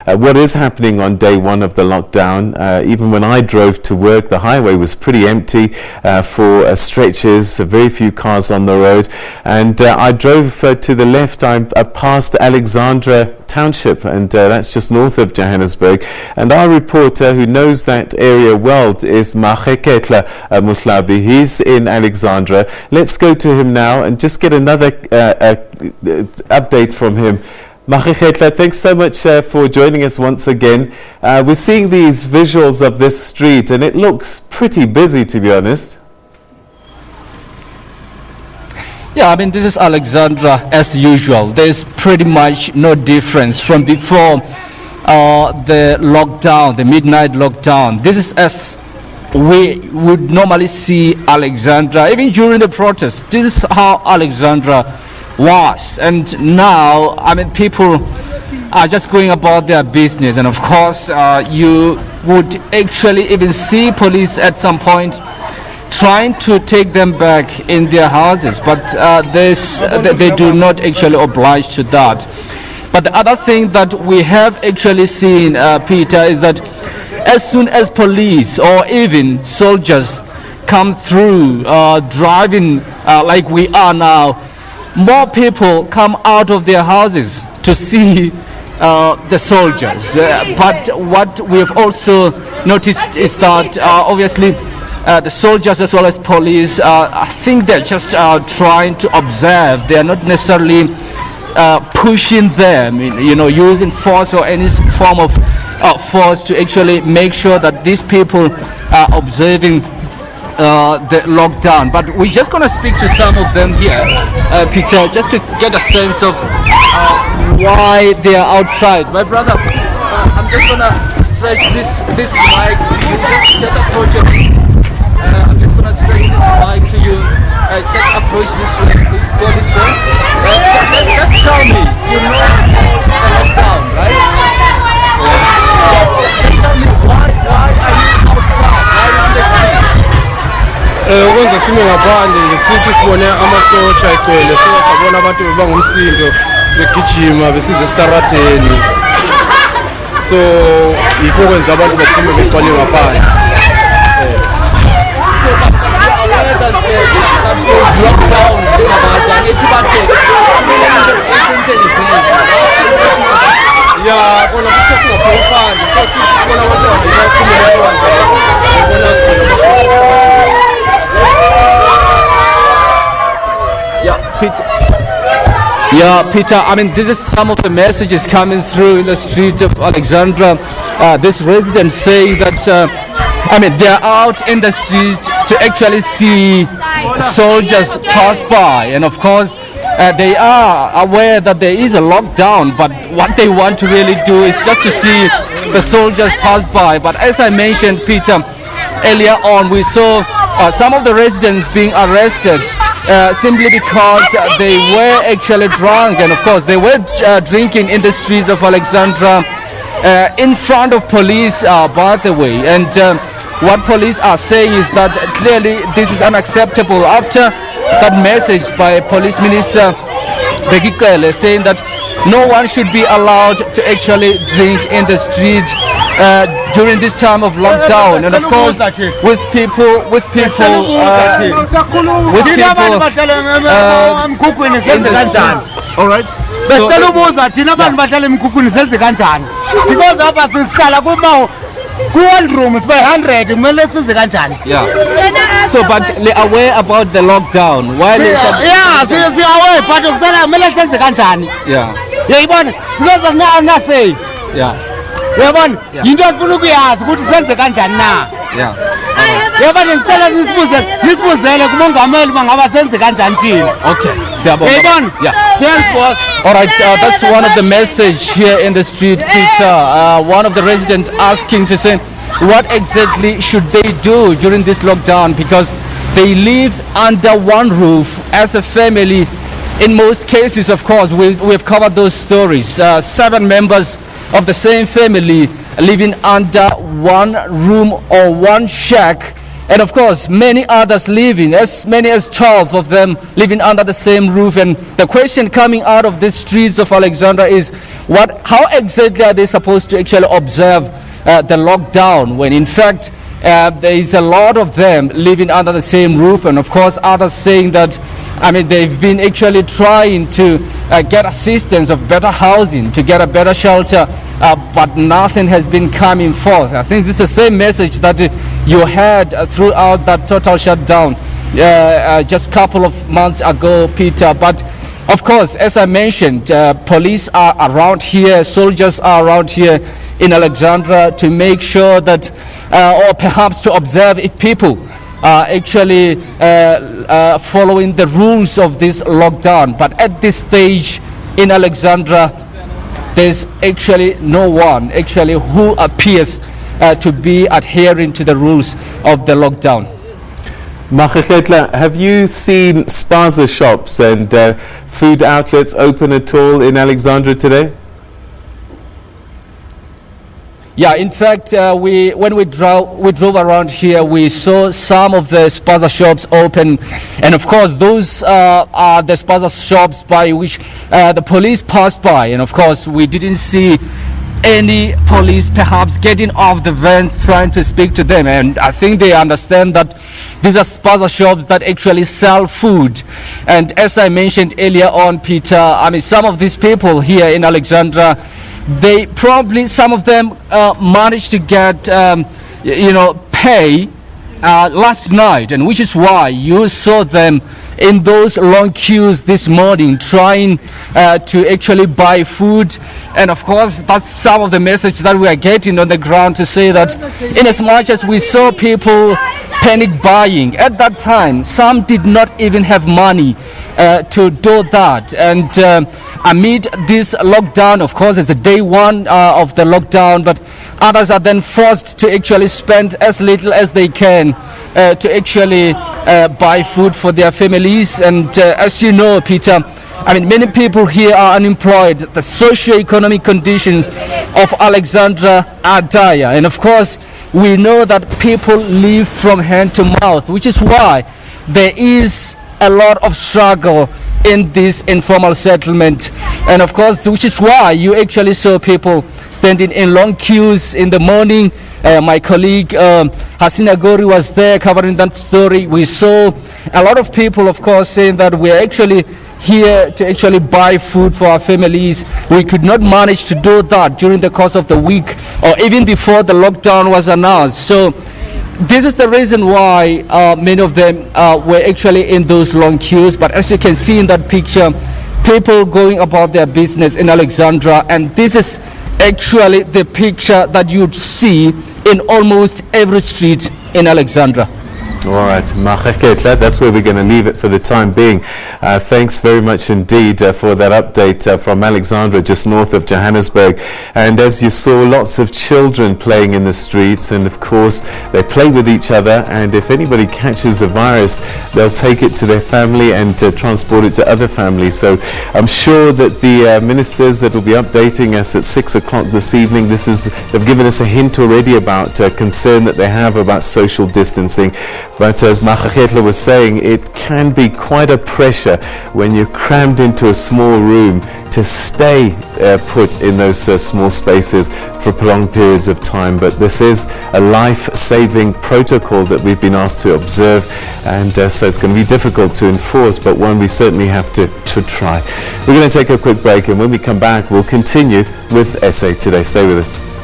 What is happening on day one of the lockdown? Even when I drove to work, the highway was pretty empty for stretches, very few cars on the road. And I drove to the left, I passed Alexandra Township, and that's just north of Johannesburg. And our reporter who knows that area well is MAAKETLA MOHALBI. He's in Alexandra. Let's go to him now and just get another update from him. MAAKETLA, thanks so much for joining us once again. We're seeing these visuals of this street and it looks pretty busy, to be honest. Yeah, I mean, this is Alexandra as usual. There's pretty much no difference from before the lockdown, the midnight lockdown. This is as we would normally see Alexandra, even during the protest. This is how Alexandra was, and now I mean people are just going about their business, and of course you would actually even see police at some point trying to take them back in their houses, but they do not actually oblige to that. But the other thing that we have actually seen, Peter, is that as soon as police or even soldiers come through driving like we are now, more people come out of their houses to see the soldiers. But what we have also noticed is that obviously the soldiers as well as police, I think they're just trying to observe. They are not necessarily pushing them, you know, using force or any form of force to actually make sure that these people are observing the lockdown. But we're just going to speak to some of them here, Peter, just to get a sense of why they are outside. My brother, I'm just going to stretch this mic to you. Just approach it. I'm just going to stretch this mic to you. Just approach this way. Please go this way. Just tell me, you know the lockdown, right? Just tell me why are you outside? Why are you on the streets? Ukwenza sime ngaphandle ngesithi sibone amasotsha egcwele sabona abantu bangumsindo begijima besize estarateni, so yikho kwenza abantu baphume begcwale ngaphandle. Yeah, bona kuthi ngaphandle so sibona abantu baphume Yeah, Peter, I mean, this is some of the messages coming through in the street of Alexandra. This resident saying that, I mean, they're out in the street to actually see soldiers pass by. And of course, they are aware that there is a lockdown, but what they want to really do is just to see the soldiers pass by. But as I mentioned, Peter, earlier on, we saw some of the residents being arrested simply because they were actually drunk, and of course they were drinking in the streets of Alexandra in front of police, by the way. And what police are saying is that clearly this is unacceptable after that message by Police Minister Bekele saying that no one should be allowed to actually drink in the street during this time of lockdown. And of course with people all right, yeah. So but they are aware about the lockdown. Why they aware, but all right, that's one of the message here in the street, Peter. One of the residents asking to say what exactly should they do during this lockdown, because they live under one roof as a family. In most cases, of course, we've covered those stories. 7 members of the same family living under one room or one shack And of course, many others living, as many as 12 of them living under the same roof. And the question coming out of the streets of Alexandra is, how exactly are they supposed to actually observe the lockdown when in fact there is a lot of them living under the same roof? And of course, others saying that, I mean, they've been actually trying to get assistance of better housing, to get a better shelter, but nothing has been coming forth. I think this is the same message that you had throughout that total shutdown just a couple of months ago, Peter. But of course, as I mentioned, police are around here, soldiers are around here in Alexandra to make sure that, or perhaps to observe if people are actually following the rules of this lockdown. But at this stage in Alexandra, there's actually no one actually who appears to be adhering to the rules of the lockdown. MAAKETLA, have you seen spaza shops and food outlets open at all in Alexandra today? Yeah, in fact, when we drove around here, we saw some of the spaza shops open, and of course, those are the spaza shops by which the police passed by, and of course, we didn't see any police perhaps getting off the vans trying to speak to them. And I think they understand that these are spaza shops that actually sell food. And as I mentioned earlier on, Peter, I mean, some of these people here in Alexandra, they probably, some of them managed to get, pay last night, and which is why you saw them in those long queues this morning trying to actually buy food. And of course, that's some of the message that we are getting on the ground to say that in as much as we saw people panic buying at that time, some did not even have money to do that. And amid this lockdown, of course, it's a day one of the lockdown, but others are then forced to actually spend as little as they can to actually buy food for their families. And as you know, Peter, I mean, many people here are unemployed. The socio-economic conditions of Alexandra are dire. And of course, we know that people live from hand to mouth, which is why there is a lot of struggle in this informal settlement. And of course, which is why you actually saw people standing in long queues in the morning. My colleague Hasina Gori was there covering that story. We saw a lot of people, of course, saying that we're actually here to actually buy food for our families. We could not manage to do that during the course of the week or even before the lockdown was announced. So this is the reason why many of them were actually in those long queues. But as you can see in that picture, people going about their business in Alexandra, and this is actually the picture that you'd see in almost every street in Alexandra. All right, MAAKETLA, that's where we're going to leave it for the time being. Thanks very much indeed for that update from Alexandra, just north of Johannesburg. And as you saw, lots of children playing in the streets, and of course they play with each other, and if anybody catches the virus, they'll take it to their family and transport it to other families. So I'm sure that the ministers that will be updating us at 6 o'clock this evening, they've given us a hint already about concern that they have about social distancing. But as MAAKETLA was saying, it can be quite a pressure when you're crammed into a small room to stay put in those small spaces for prolonged periods of time. But this is a life-saving protocol that we've been asked to observe, and so it's going to be difficult to enforce, but one we certainly have to try. We're going to take a quick break, and when we come back, we'll continue with SA Today. Stay with us.